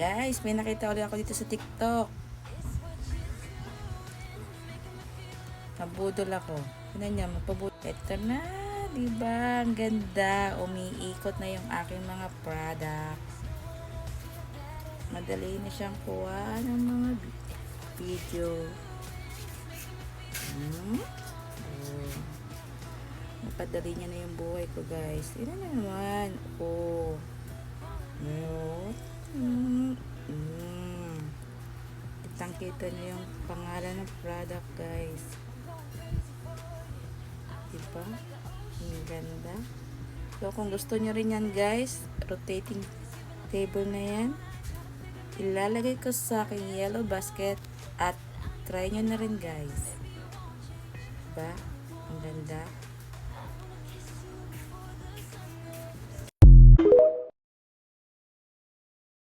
Guys, may nakita ulit ako dito sa TikTok. Nabudol ako. Tignan niya, magpabudol. Ito na, diba? Ang ganda. Umiikot na yung aking mga products. Madali na siyang kuha ng mga video. Oh. Napadali niya na yung buhay ko, guys. Tignan na naman. Oh. Kitang-kita niyo yung pangalan ng product, guys. Diba? Ang ganda. So, kung gusto nyo rin yan, guys, rotating table na yan, ilalagay ko sa aking yellow basket at try nyo na rin, guys. Diba? Ang ganda.